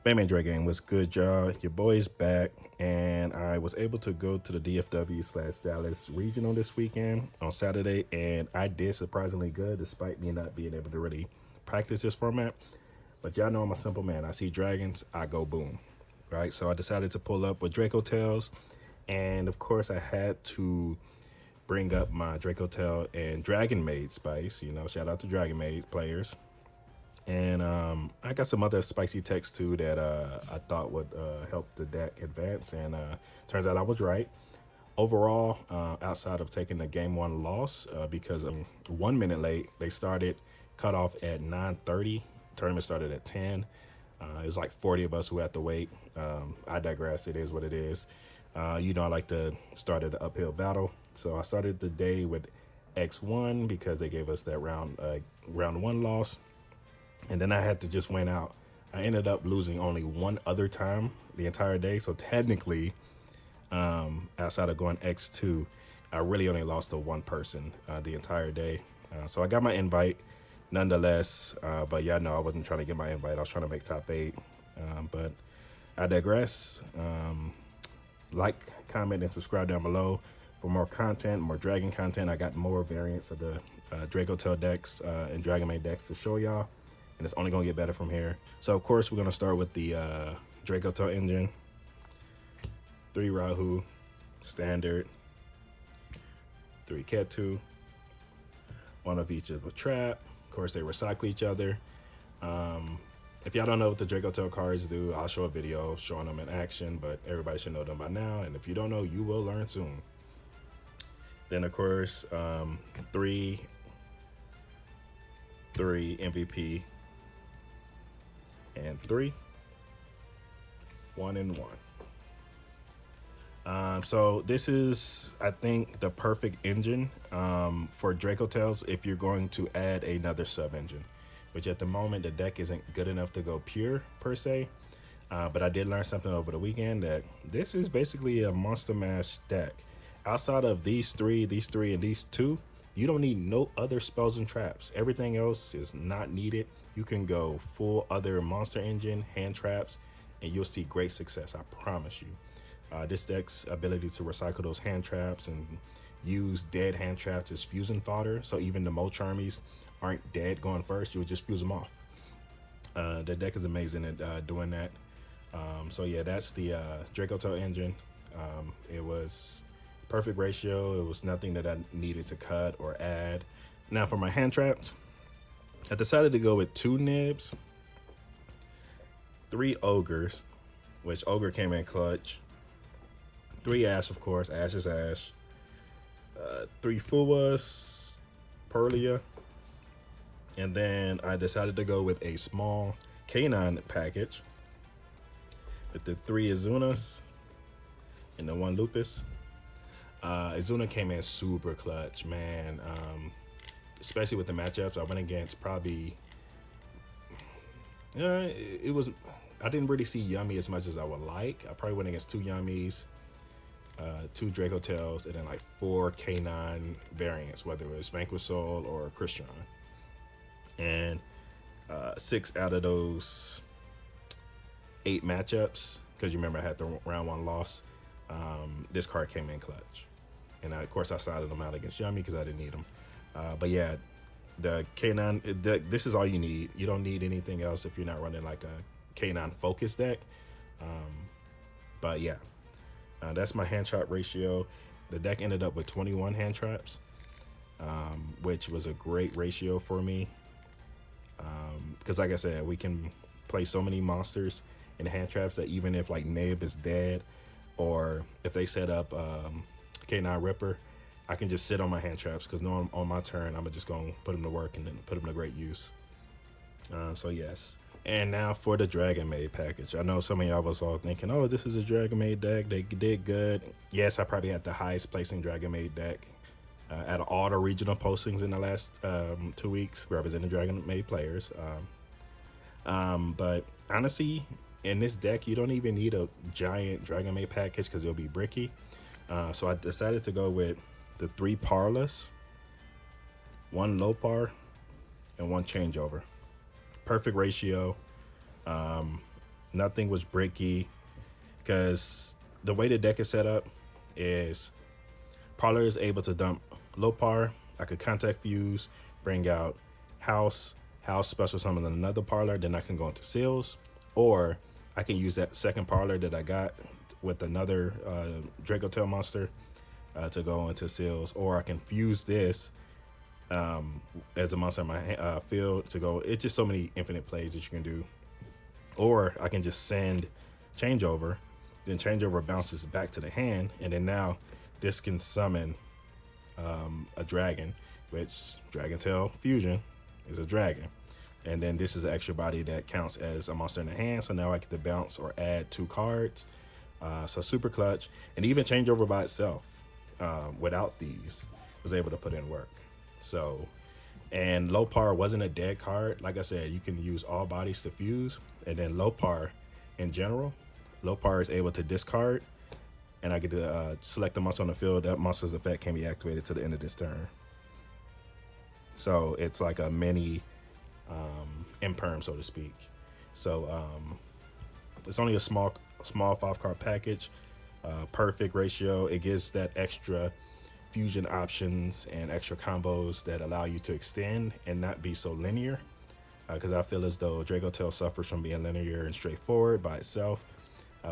Man, Dre gang, what's good, y'all? Your boy's back, and I was able to go to the DFW slash Dallas regional this weekend on Saturday, and I did surprisingly good despite me not being able to really practice this format. But y'all know I'm a simple man. I see dragons, I go boom, right? So I decided to pull up with Dracotails, and of course I had to bring up my Dracotail and Dragonmaid spice. You know, shout out to Dragonmaid players. And I got some other spicy text too that I thought would help the deck advance. And turns out I was right. Overall, outside of taking the game one loss because 1 minute late, they started cut off at 9:30. Tournament started at 10. It was like 40 of us who had to wait. I digress. It is what it is. You know, I like to start at the uphill battle. So I started the day with X1 because they gave us that round one loss. And then I had to just win out. I ended up losing only one other time the entire day. So technically, outside of going X2, I really only lost to one person the entire day. So I got my invite nonetheless. But yeah, no, I wasn't trying to get my invite. I was trying to make top 8. But I digress. Like, comment, and subscribe down below for more content, more dragon content. I got more variants of the Dracotail decks and Dragonmaid decks to show y'all. And it's only gonna get better from here. So of course we're gonna start with the Dracotail engine. 3 Rahu, standard. 3 Ketu. 1 of each of a trap. Of course they recycle each other. If y'all don't know what the Dracotail cards do, I'll show a video showing them in action, but everybody should know them by now. And if you don't know, you will learn soon. Then of course, 3 MVP. And 3, 1 and 1. So this is, I think, the perfect engine for Dracotails if you're going to add another sub engine, which at the moment the deck isn't good enough to go pure per se. But I did learn something over the weekend that this is basically a monster mash deck. Outside of these three, and these 2, you don't need no other spells and traps. Everything else is not needed. You can go full other monster engine, hand traps, and you'll see great success, I promise you. This deck's ability to recycle those hand traps and use dead hand traps as fusion fodder, so even the Mo Charmies aren't dead going first, you'll just fuse them off. The deck is amazing at doing that. So yeah, that's the Dracotail engine. It was perfect ratio. It was nothing that I needed to cut or add. Now for my hand traps, I decided to go with 2 Nibs, 3 Ogres, which Ogre came in clutch, 3 Ash, of course, Ash is Ash, 3 Fuwas, Perlia, and then I decided to go with a small canine package with the 3 Azunas and the 1 Lupus. Azuna came in super clutch, man. Especially with the matchups I went against, probably it was, I didn't really see Yummy as much as I would like. I probably went against 2 Yummies, 2 Dracotails, and then like 4 K9 variants, whether it was Vanquish Soul or Christian. And 6 out of those 8 matchups, because you remember I had the round 1 loss, this card came in clutch. And of course I sided them out against Yummy because I didn't need them. But yeah, the K9, this is all you need. You don't need anything else if you're not running like a K9 focus deck. But yeah, that's my hand trap ratio. The deck ended up with 21 hand traps, which was a great ratio for me. Because like I said, we can play so many monsters in hand traps that even if like Nib is dead, or if they set up K9 Ripper, I can just sit on my hand traps because no, on my turn, I'm just going to put them to work and then put them to great use. So yes. And now for the Dragonmaid package. I know some of y'all was all thinking, oh, this is a Dragonmaid deck. They did good. Yes, I probably had the highest placing Dragonmaid deck out of all the regional postings in the last 2 weeks representing Dragonmaid players. But honestly, in this deck, you don't even need a giant Dragonmaid package because it'll be bricky. So I decided to go with the 3 Parlous, 1 low par, and 1 changeover. Perfect ratio. Nothing was bricky because the way the deck is set up is Parlor is able to dump low par. I could contact fuse, bring out house special summon another Parlor, then I can go into seals, or I can use that second Parlor that I got with another Dracotail monster to go into seals, or I can fuse this as a monster in my field to go. It's just so many infinite plays that you can do. Or I can just send changeover, then changeover bounces back to the hand, and then now this can summon a dragon, which Dragontail fusion is a dragon. And then this is an extra body that counts as a monster in the hand. So now I get to bounce or add 2 cards. So super clutch. And even changeover by itself, without these, was able to put in work. So, and low par wasn't a dead card. Like I said, you can use all bodies to fuse. And then low par in general, low par is able to discard. And I get to select a monster on the field. That monster's effect can be activated to the end of this turn. So it's like a mini imperm, so to speak. So it's only a small 5-card package. Perfect ratio. It gives that extra fusion options and extra combos that allow you to extend and not be so linear. Because I feel as though Dracotail suffers from being linear and straightforward by itself.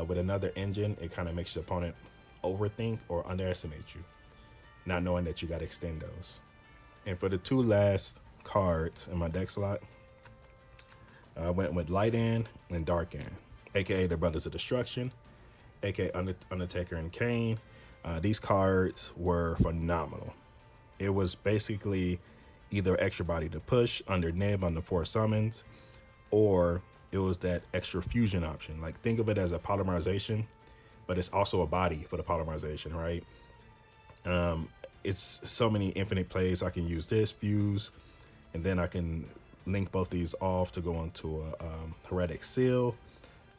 With another engine, it kind of makes your opponent overthink or underestimate you, not knowing that you got to extend those. And for the 2 last cards in my deck slot, I went with Light End and Dark End, aka the Brothers of Destruction, aka Undertaker and Kane. These cards were phenomenal. It was basically either extra body to push under nib on the 4 summons, or it was that extra fusion option. Like, think of it as a polymerization, but it's also a body for the polymerization, right? It's so many infinite plays. I can use this fuse, and then I can link both these off to go into a heretic seal.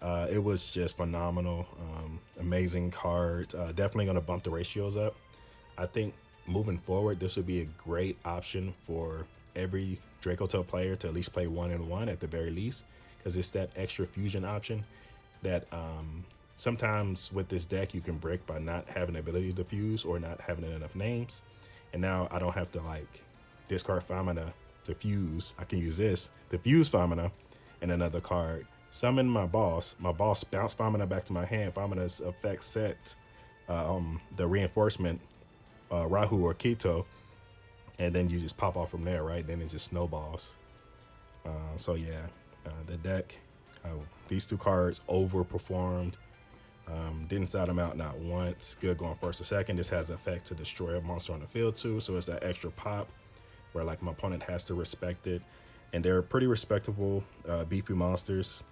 It was just phenomenal. Amazing cards. Definitely going to bump the ratios up. I think moving forward, this would be a great option for every Dracotail player to at least play 1-in-1 at the very least, because it's that extra fusion option that sometimes with this deck you can break by not having the ability to fuse or not having enough names. And now I don't have to like discard Famina to fuse. I can use this to fuse Famina and another card. Summon my boss. My boss bounce Famina back to my hand. Famina's effect set the reinforcement Rahu or Keto, and then you just pop off from there, right? Then it just snowballs. So yeah, the deck, these 2 cards overperformed. Didn't side them out not once. Good going first or second. This has the effect to destroy a monster on the field too, so it's that extra pop where like my opponent has to respect it. And they're pretty respectable beefy monsters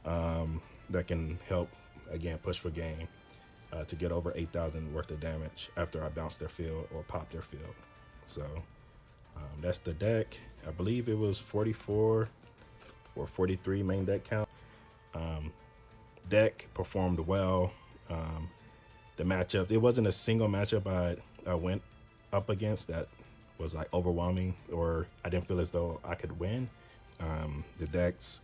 that can help, again, push for game to get over 8,000 worth of damage after I bounce their field or pop their field. So that's the deck. I believe it was 44 or 43 main deck count. Deck performed well. The matchup, it wasn't a single matchup I went up against that was like overwhelming, or I didn't feel as though I could win. The deck's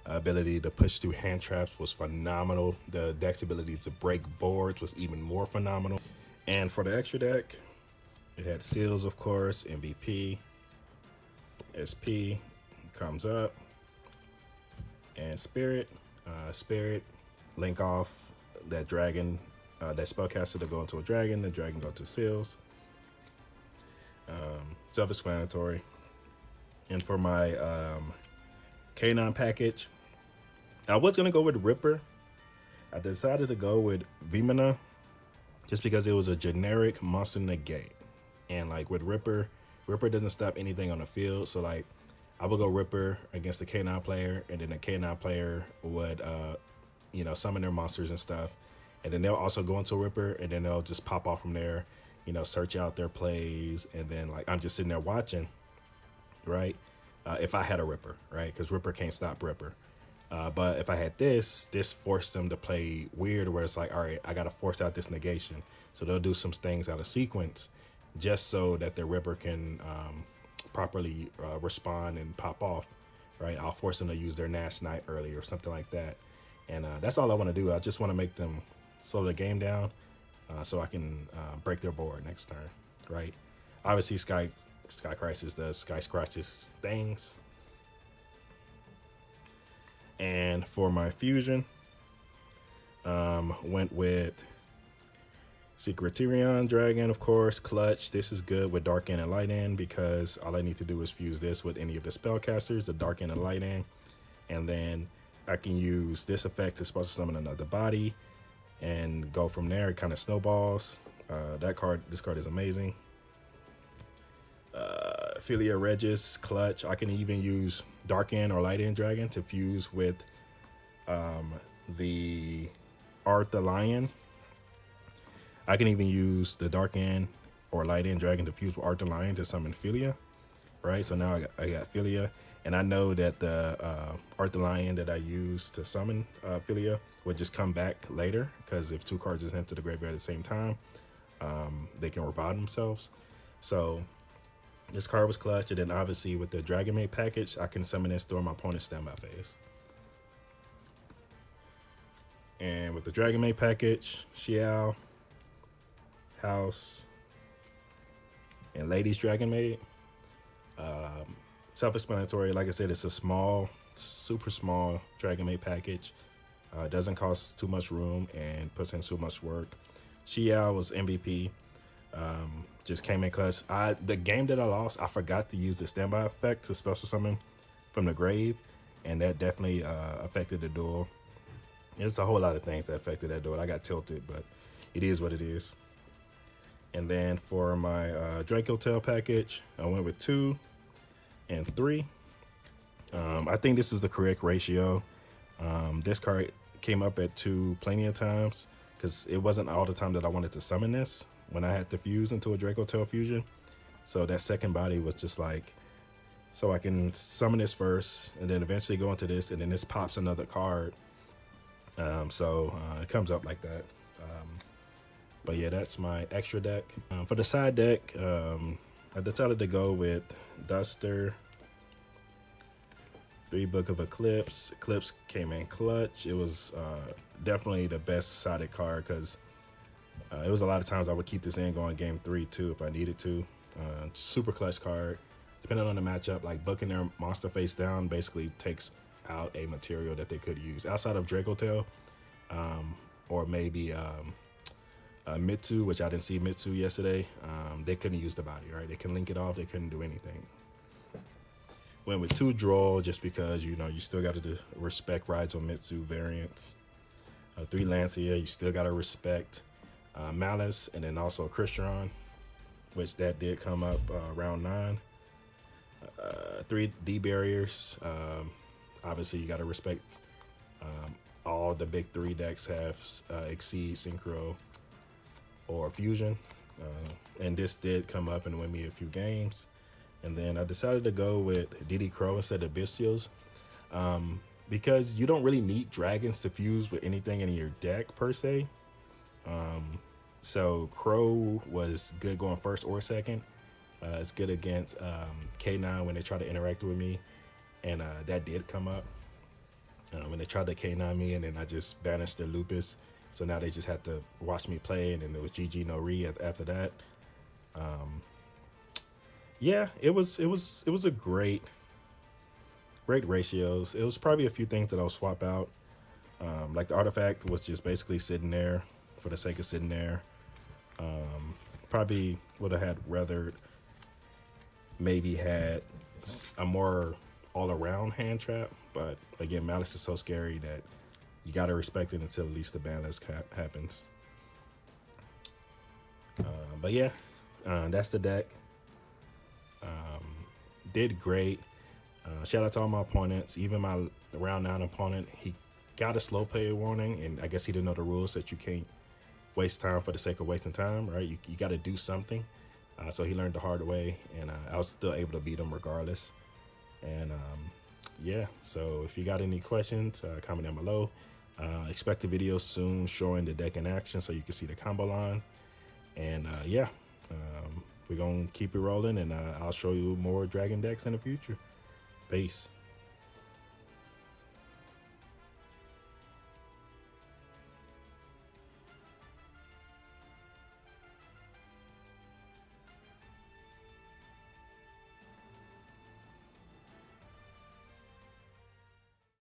ability to push through hand traps was phenomenal. The deck's ability to break boards was even more phenomenal. And for the extra deck, it had Seals, of course, MVP, SP comes up, and Spirit. Spirit, link off that dragon, that spellcaster to go into a dragon, the dragon go to Seals. Self-explanatory. And for my K9 package, I was going to go with Ripper. I decided to go with Vimana just because it was a generic monster negate. And like with Ripper doesn't stop anything on the field. So like I would go Ripper against the K9 player, and then the K9 player would, summon their monsters and stuff. And then they'll also go into Ripper, and then they'll just pop off from there, search out their plays. And then like I'm just sitting there watching, right? If I had a Ripper, right? Because Ripper can't stop Ripper. But if I had this forced them to play weird, where it's like, all right, I got to force out this negation. So they'll do some things out of sequence just so that the Ripper can properly respond and pop off, right? I'll force them to use their Nash Knight early or something like that. And that's all I want to do. I just want to make them slow the game down so I can break their board next turn, right? Obviously, Sky Crisis does Sky Crisis things. And for my fusion, went with Secretarian Dragon, of course, Clutch. This is good with Dark End and Light End because all I need to do is fuse this with any of the spellcasters, the Dark End and Light End, and then I can use this effect to special summon another body and go from there. It kind of snowballs. This card is amazing. Philia Regis, Clutch. I can even use Dark End or Light End Dragon to fuse with the Art the Lion. I can even use the Dark End or Light End Dragon to fuse with Art the Lion to summon Philia, right? So now I got Philia, and I know that the Art the Lion that I use to summon Philia would just come back later, because if 2 cards is into the graveyard at the same time, they can revive themselves. So this card was clutch, and then obviously with the Dragonmaid package, I can summon this during my opponent's standby phase. And with the Dragonmaid package, Xiao, House, and Ladies Dragonmaid. Self-explanatory. Like I said, it's a small, super small Dragonmaid package. Doesn't cost too much room and puts in too much work. Xiao was MVP. Just came in clutch. The game that I lost, I forgot to use the standby effect to special summon from the grave, and that definitely affected the duel. It's a whole lot of things that affected that duel. I got tilted, but it is what it is. And then for my Dracotail package, I went with 2 and 3. I think this is the correct ratio. This card came up at 2 plenty of times because it wasn't all the time that I wanted to summon this when I had to fuse into a Dracotail fusion. So that second body was just like, so I can summon this first and then eventually go into this, and then this pops another card. It comes up like that. But yeah, that's my extra deck. For the side deck, I decided to go with Duster, 3 Book of Eclipse. Eclipse came in clutch. It was definitely the best sided card because it was a lot of times I would keep this in going game 3 too if I needed to. Super clutch card. Depending on the matchup, like booking their monster face down basically takes out a material that they could use outside of Dracotail, or maybe Mitsu, which I didn't see Mitsu yesterday. They couldn't use the body, right? They can link it off. They couldn't do anything. Went with 2 Droll just because, you still got to respect rides on Mitsu variants. 3 Lancia, you still got to respect Malice, and then also Crystron, which that did come up round 9. 3 D barriers. Obviously, you got to respect all the big 3 decks have Exceed, Synchro, or Fusion. And this did come up and win me a few games. And then I decided to go with DD Crow instead of Bestials, because you don't really need dragons to fuse with anything in your deck per se. So Crow was good going first or second. It's good against K9 when they try to interact with me, and that did come up when they tried to K9 me, and then I just banished the Lupus. So now they just had to watch me play, and then there was GG no re after that. Yeah, it was a great ratios. It was probably a few things that I'll swap out. Like the artifact was just basically sitting there for the sake of sitting there. Probably would have had rather maybe had a more all-around hand trap, but again, Malice is so scary that you got to respect it until at least the ban list happens. But yeah, that's the deck. Did great. Shout out to all my opponents. Even my round 9 opponent, he got a slow play warning, and I guess he didn't know the rules that you can't waste time for the sake of wasting time, right? You got to do something. So he learned the hard way, and I was still able to beat him regardless. And yeah, so if you got any questions, comment down below. Expect a video soon showing the deck in action so you can see the combo line. And yeah, we're going to keep it rolling, and I'll show you more dragon decks in the future. Peace.